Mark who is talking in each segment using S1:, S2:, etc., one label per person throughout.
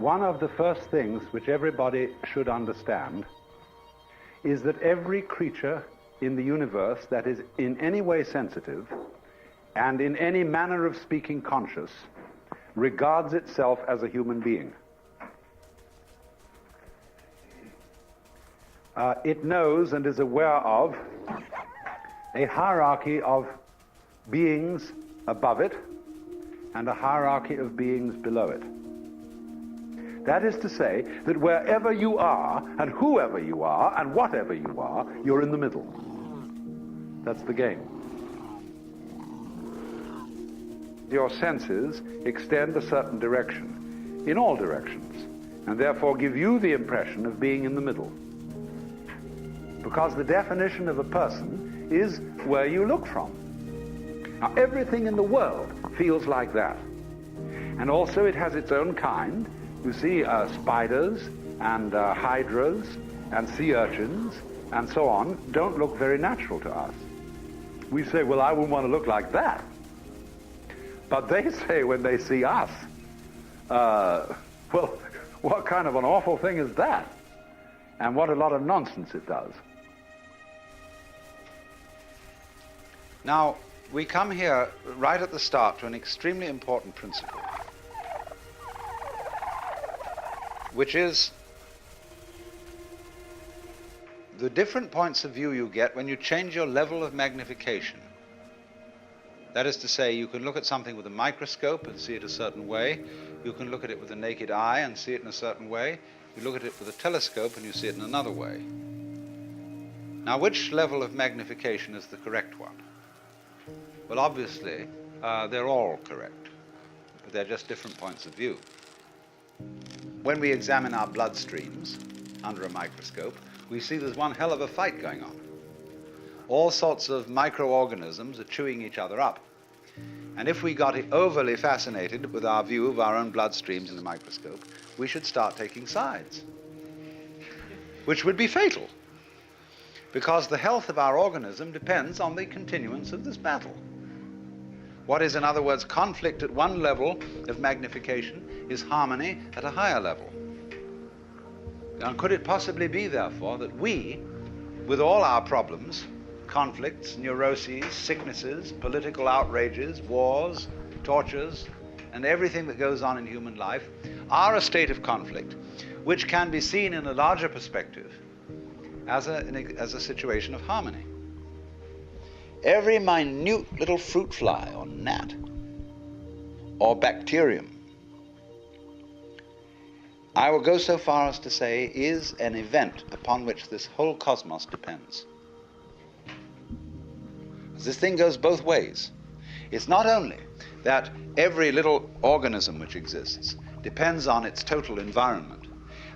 S1: one of the first things which everybody should understand is that every creature in the universe that is in any way sensitive and in any manner of speaking conscious regards itself as a human being. It knows and is aware of a hierarchy of beings above it and a hierarchy of beings below it. That is to say that wherever you are and whoever you are and whatever you are, you're in the middle. That's the game. Your senses extend a certain direction, in all directions, and therefore give you the impression of being in the middle. Because the definition of a person is where you look from. Now, everything in the world feels like that. And also it has its own kind. You see, spiders and hydras and sea urchins and so on don't look very natural to us. We say, well, I wouldn't want to look like that. But they say when they see us, well, what kind of an awful thing is that? And what a lot of nonsense it does. Now, we come here right at the start to an extremely important principle, which is the different points of view you get when you change your level of magnification. That is to say, you can look at something with a microscope and see it a certain way. You can look at it with the naked eye and see it in a certain way. You look at it with a telescope and you see it in another way. Now, which level of magnification is the correct one? Well, obviously, they're all correct, but they're just different points of view. When we examine our bloodstreams under a microscope, we see there's one hell of a fight going on. All sorts of microorganisms are chewing each other up. And if we got overly fascinated with our view of our own bloodstreams in the microscope, we should start taking sides, which would be fatal, because the health of our organism depends on the continuance of this battle. What is, in other words, conflict at one level of magnification is harmony at a higher level. Now, could it possibly be, therefore, that we, with all our problems, conflicts, neuroses, sicknesses, political outrages, wars, tortures, and everything that goes on in human life, are a state of conflict which can be seen in a larger perspective as a situation of harmony? Every minute little fruit fly or gnat or bacterium, I will go so far as to say, is an event upon which this whole cosmos depends. This thing goes both ways. It's not only that every little organism which exists depends on its total environment.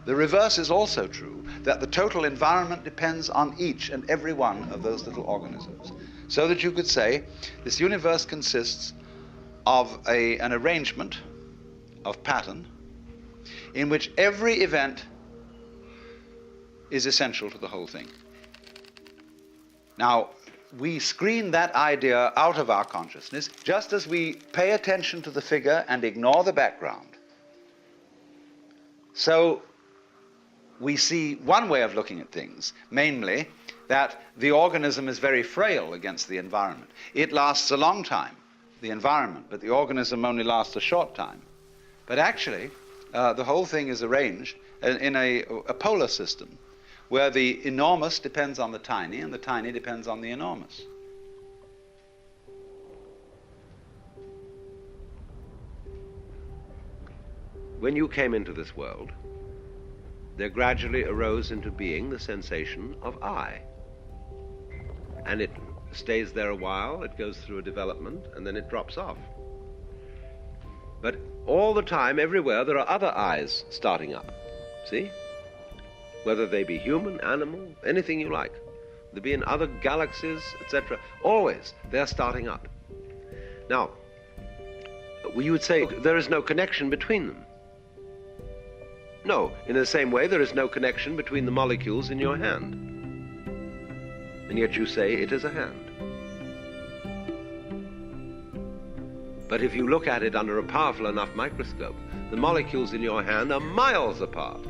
S1: The reverse is also true, that the total environment depends on each and every one of those little organisms. So that you could say this universe consists of an arrangement of pattern in which every event is essential to the whole thing. Now, we screen that idea out of our consciousness just as we pay attention to the figure and ignore the background. So we see one way of looking at things, mainly that the organism is very frail against the environment. It lasts a long time, the environment, but the organism only lasts a short time. But actually, the whole thing is arranged in a polar system, where the enormous depends on the tiny and the tiny depends on the enormous.
S2: When you came into this world, there gradually arose into being the sensation of I. And it stays there a while, it goes through a development, and then it drops off. But all the time, everywhere, there are other I's starting up. See? Whether they be human, animal, anything you like. There be in other galaxies, etc. Always, they're starting up. Now, you would say there is no connection between them. No, in the same way, there is no connection between the molecules in your hand. And yet you say it is a hand. But if you look at it under a powerful enough microscope, the molecules in your hand are miles apart.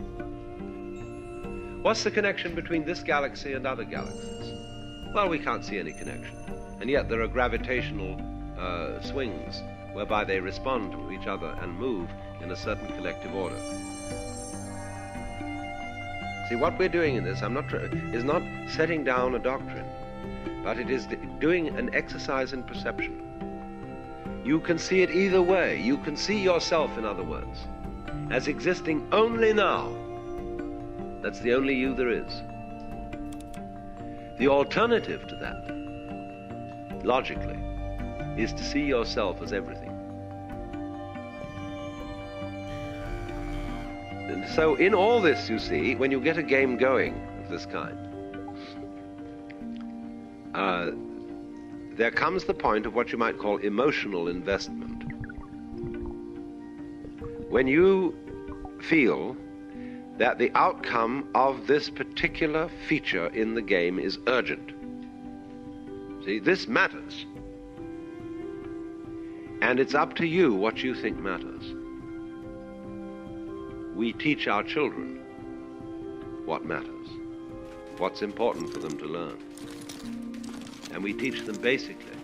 S2: What's the connection between this galaxy and other galaxies? Well, we can't see any connection. And yet there are gravitational swings whereby they respond to each other and move in a certain collective order. See, what we're doing in this is not setting down a doctrine, but it is doing an exercise in perception. You can see it either way. You can see yourself, in other words, as existing only now. That's the only you there is. The alternative to that, logically, is to see yourself as everything. And so in all this, you see, when you get a game going of this kind, there comes the point of what you might call emotional investment. When you feel that the outcome of this particular feature in the game is urgent. See, this matters. And it's up to you what you think matters. We teach our children what matters, what's important for them to learn. And we teach them basically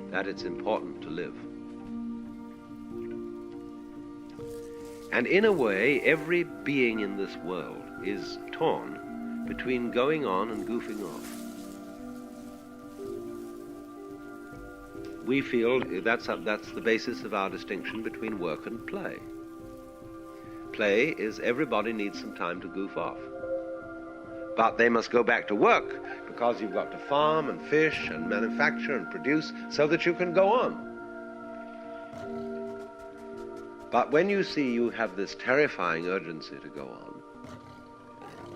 S2: that it's important to live. And in a way, every being in this world is torn between going on and goofing off. We feel that's the basis of our distinction between work and play. Play is everybody needs some time to goof off. But they must go back to work because you've got to farm and fish and manufacture and produce so that you can go on. But when you see you have this terrifying urgency to go on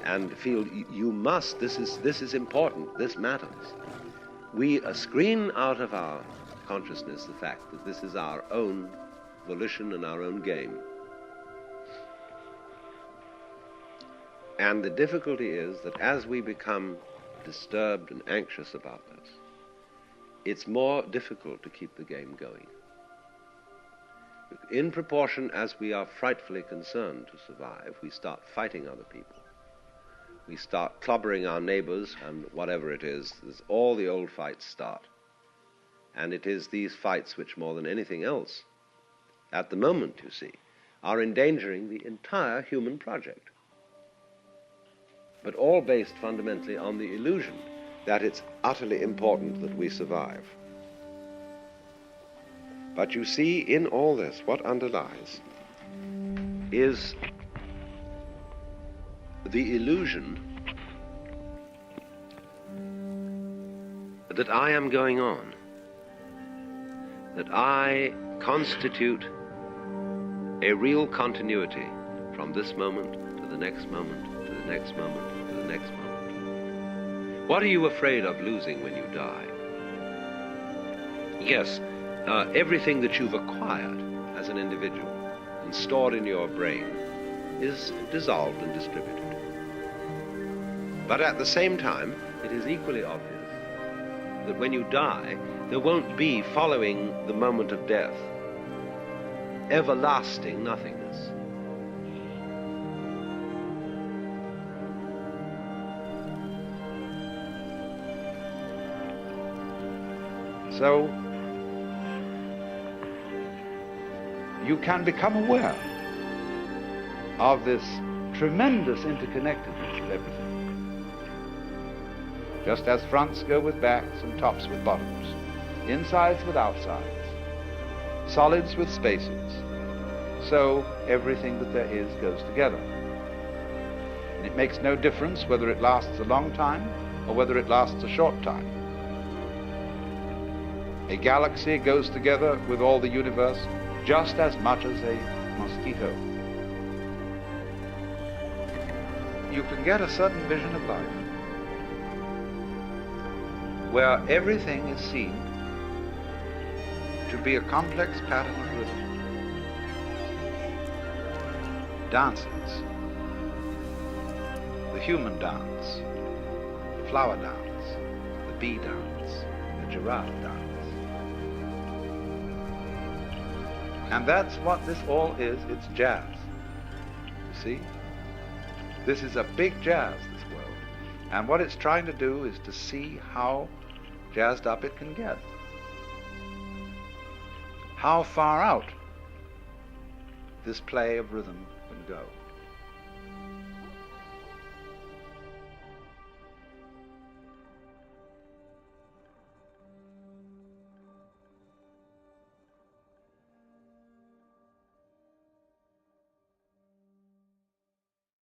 S2: and feel you must, this is important, this matters, we screen out of our consciousness the fact that this is our own volition and our own game. And the difficulty is that as we become disturbed and anxious about this, it's more difficult to keep the game going. In proportion as we are frightfully concerned to survive, we start fighting other people. We start clobbering our neighbors and whatever it is, all the old fights start. And it is these fights which, more than anything else, at the moment, you see, are endangering the entire human project. But all based fundamentally on the illusion that it's utterly important that we survive. But you see, in all this, what underlies is the illusion that I am going on, that I constitute a real continuity from this moment to the next moment, to the next moment, to the next moment. What are you afraid of losing when you die? Yes, everything that you've acquired as an individual and stored in your brain is dissolved and distributed. But at the same time, it is equally obvious that when you die, there won't be, following the moment of death, everlasting nothingness.
S1: So, you can become aware of this tremendous interconnectedness of everything. Just as fronts go with backs and tops with bottoms, insides with outsides, solids with spaces, so everything that there is goes together. And it makes no difference whether it lasts a long time or whether it lasts a short time. A galaxy goes together with all the universe just as much as a mosquito. You can get a certain vision of life where everything is seen to be a complex pattern of rhythm. Dances, the human dance, the flower dance, the bee dance, the giraffe dance.
S3: And that's what this all is. It's jazz. You see? This is a big jazz, this world. And what it's trying to do is to see how jazzed up it can get. How far out this play of rhythm can go.